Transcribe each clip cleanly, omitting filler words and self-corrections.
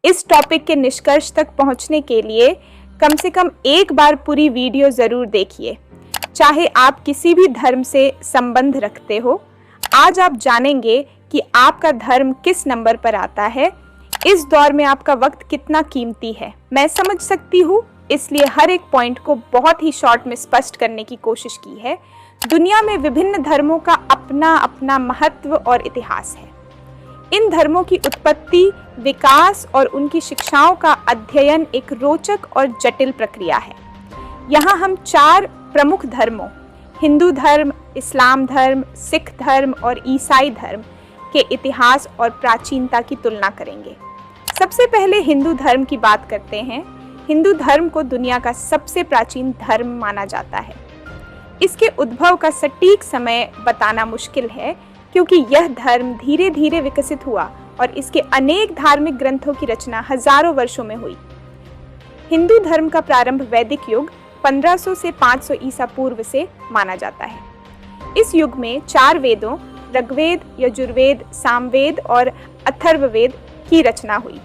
इस टॉपिक के निष्कर्ष तक पहुंचने के लिए कम से कम एक बार पूरी वीडियो ज़रूर देखिए। चाहे आप किसी भी धर्म से संबंध रखते हो, आज आप जानेंगे कि आपका धर्म किस नंबर पर आता है। इस दौर में आपका वक्त कितना कीमती है, मैं समझ सकती हूँ, इसलिए हर एक पॉइंट को बहुत ही शॉर्ट में स्पष्ट करने की कोशिश की है। दुनिया में विभिन्न धर्मों का अपना अपना महत्व और इतिहास है। इन धर्मों की उत्पत्ति, विकास और उनकी शिक्षाओं का अध्ययन एक रोचक और जटिल प्रक्रिया है। यहाँ हम 4 प्रमुख धर्मों, हिंदू धर्म, इस्लाम धर्म, सिख धर्म और ईसाई धर्म के इतिहास और प्राचीनता की तुलना करेंगे। सबसे पहले हिंदू धर्म की बात करते हैं। हिंदू धर्म को दुनिया का सबसे प्राचीन धर्म माना जाता है। इसके उद्भव का सटीक समय बताना मुश्किल है, क्योंकि यह धर्म धीरे धीरे विकसित हुआ और इसके अनेक धार्मिक ग्रंथों की रचना हजारों वर्षों में हुई। हिंदू धर्म का प्रारंभ वैदिक युग 1500 से 500 ईसा पूर्व से माना जाता है। इस युग में 4 वेदों ऋग्वेद, यजुर्वेद, सामवेद और अथर्ववेद की रचना हुई।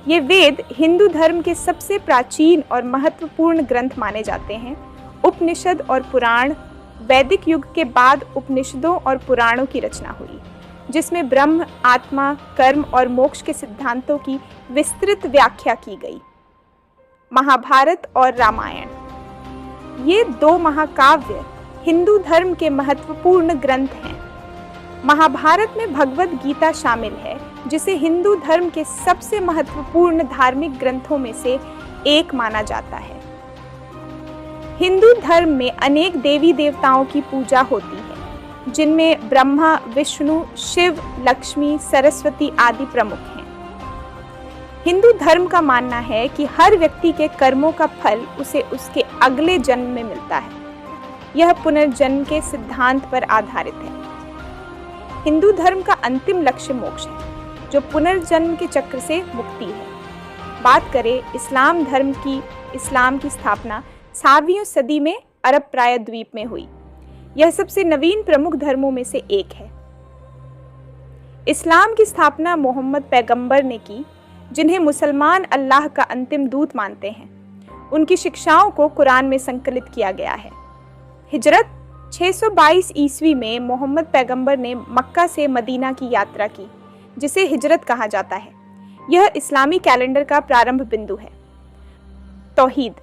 ये वेद हिंदू धर्म के सबसे प्राचीन और महत्वपूर्ण ग्रंथ माने जाते हैं। उपनिषद और पुराण, वैदिक युग के बाद उपनिषदों और पुराणों की रचना हुई, जिसमें ब्रह्म, आत्मा, कर्म और मोक्ष के सिद्धांतों की विस्तृत व्याख्या की गई। महाभारत और रामायण, ये 2 महाकाव्य हिंदू धर्म के महत्वपूर्ण ग्रंथ हैं। महाभारत में भगवद गीता शामिल है, जिसे हिंदू धर्म के सबसे महत्वपूर्ण धार्मिक ग्रंथों में से एक माना जाता है। हिंदू धर्म में अनेक देवी देवताओं की पूजा होती है, जिनमें ब्रह्मा, विष्णु, शिव, लक्ष्मी, सरस्वती आदि प्रमुख हैं। हिंदू धर्म का मानना है कि हर व्यक्ति के कर्मों का फल उसे उसके अगले जन्म में मिलता है। यह पुनर्जन्म के सिद्धांत पर आधारित है। हिंदू धर्म का अंतिम लक्ष्य मोक्ष है, जो पुनर्जन्म के चक्र से मुक्ति है। बात करें इस्लाम धर्म की, इस्लाम की स्थापना 7वीं सदी में अरब प्रायद्वीप में हुई। यह सबसे नवीन प्रमुख धर्मों में से एक है। इस्लाम की स्थापना मोहम्मद पैगंबर ने की, जिन्हें मुसलमान अल्लाह का अंतिम दूत मानते हैं। उनकी शिक्षाओं को कुरान में संकलित किया गया है। हिजरत 622 ईस्वी में मोहम्मद पैगंबर ने मक्का से मदीना की यात्रा की, जिसे हिजरत कहा जाता है। यह इस्लामी कैलेंडर का प्रारंभ बिंदु है। तौहीद,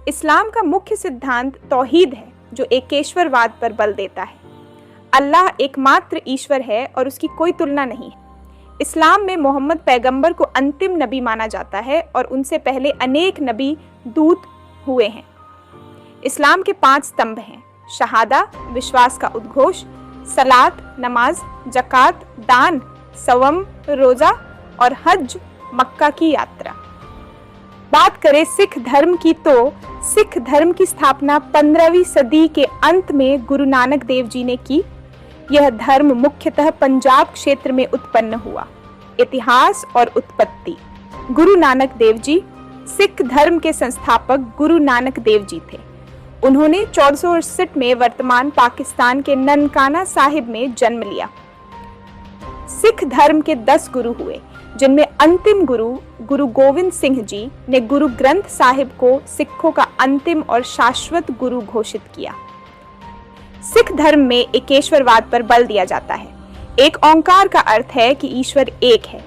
इस्लाम का मुख्य सिद्धांत तौहीद है, जो एकेश्वरवाद पर बल देता है। अल्लाह एकमात्र ईश्वर है और उसकी कोई तुलना नहीं है। इस्लाम में मोहम्मद पैगंबर को अंतिम नबी माना जाता है और उनसे पहले अनेक नबी दूत हुए हैं। इस्लाम के 5 स्तंभ हैं: शहादा, विश्वास का उद्घोष, सलात, नमाज, जकात, दान, सवम, रोजा और हज, मक्का की यात्रा। बात करें सिख धर्म की, तो सिख धर्म की स्थापना 15वीं सदी के अंत में गुरु नानक देव जी ने की। यह धर्म मुख्यतः पंजाब क्षेत्र में उत्पन्न हुआ। इतिहास और उत्पत्ति, गुरु नानक देव जी सिख धर्म के संस्थापक गुरु नानक देव जी थे। उन्होंने 1468 में वर्तमान पाकिस्तान के ननकाना साहिब में जन्म लिया। सिख धर्म के 10 गुरु हुए, जिनमें अंतिम गुरु गुरु गोविंद सिंह जी ने गुरु ग्रंथ साहिब को सिखों का अंतिम और शाश्वत गुरु घोषित किया। सिख धर्म में एकेश्वरवाद पर बल दिया जाता है। एक ओंकार का अर्थ है कि ईश्वर एक है।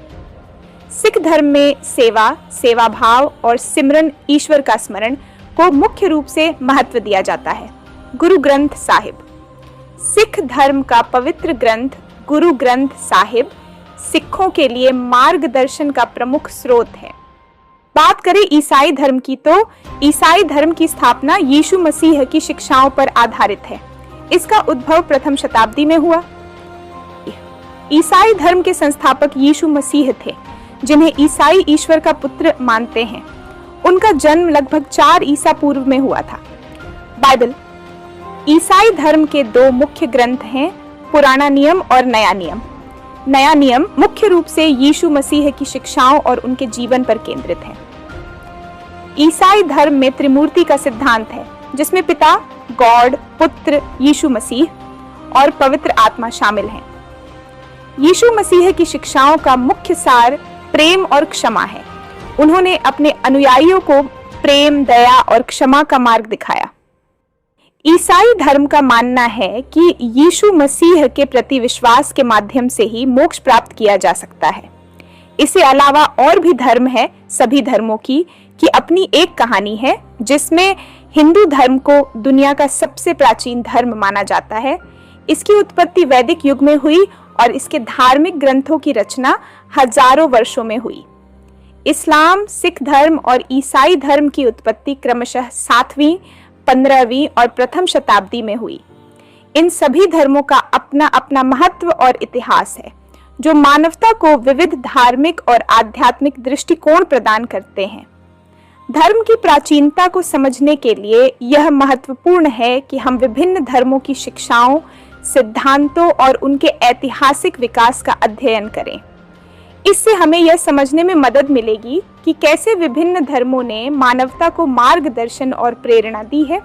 सिख धर्म में सेवा, सेवा भाव और सिमरन, ईश्वर का स्मरण को मुख्य रूप से महत्व दिया जाता है। गुरु ग्रंथ साहिब, सिख धर्म का पवित्र ग्रंथ गुरु ग्रंथ साहिब सिखों के लिए मार्गदर्शन का प्रमुख स्रोत है। बात करें ईसाई धर्म की, तो ईसाई धर्म की स्थापना यीशु मसीह की शिक्षाओं पर आधारित है। इसका उद्भव प्रथम शताब्दी में हुआ। ईसाई धर्म के संस्थापक यीशु मसीह थे, जिन्हें ईसाई ईश्वर का पुत्र मानते हैं। उनका जन्म लगभग 4 ईसा पूर्व में हुआ था। बाइबल, ईसाई धर्म के 2 मुख्य ग्रंथ हैं, पुराना नियम और नया नियम। नया नियम मुख्य रूप से यीशु मसीह की शिक्षाओं और उनके जीवन पर केंद्रित है। ईसाई धर्म में त्रिमूर्ति का सिद्धांत है, जिसमें पिता, गॉड, पुत्र यीशु मसीह और पवित्र आत्मा शामिल हैं। यीशु मसीह की शिक्षाओं का मुख्य सार प्रेम और क्षमा है। उन्होंने अपने अनुयायियों को प्रेम, दया और क्षमा का मार्ग दिखाया। ईसाई धर्म का मानना है कि यीशु मसीह के प्रति विश्वास के माध्यम से ही मोक्ष प्राप्त किया जा सकता है। इसके अलावा और भी धर्म है, सभी धर्मों की अपनी एक कहानी है, जिसमें हिंदू धर्म को दुनिया का सबसे प्राचीन धर्म माना जाता है। इसकी उत्पत्ति वैदिक युग में हुई और इसके धार्मिक ग्रंथों की रचना हजारों वर्षों में हुई। इस्लाम, सिख धर्म और ईसाई धर्म की उत्पत्ति क्रमशः 7वीं, 15वीं और प्रथम शताब्दी में हुई। इन सभी धर्मों का अपना अपना महत्व और इतिहास है, जो मानवता को विविध धार्मिक और आध्यात्मिक दृष्टिकोण प्रदान करते हैं। धर्म की प्राचीनता को समझने के लिए यह महत्वपूर्ण है कि हम विभिन्न धर्मों की शिक्षाओं, सिद्धांतों और उनके ऐतिहासिक विकास का अध्ययन करें। इससे हमें यह समझने में मदद मिलेगी कि कैसे विभिन्न धर्मों ने मानवता को मार्गदर्शन और प्रेरणा दी है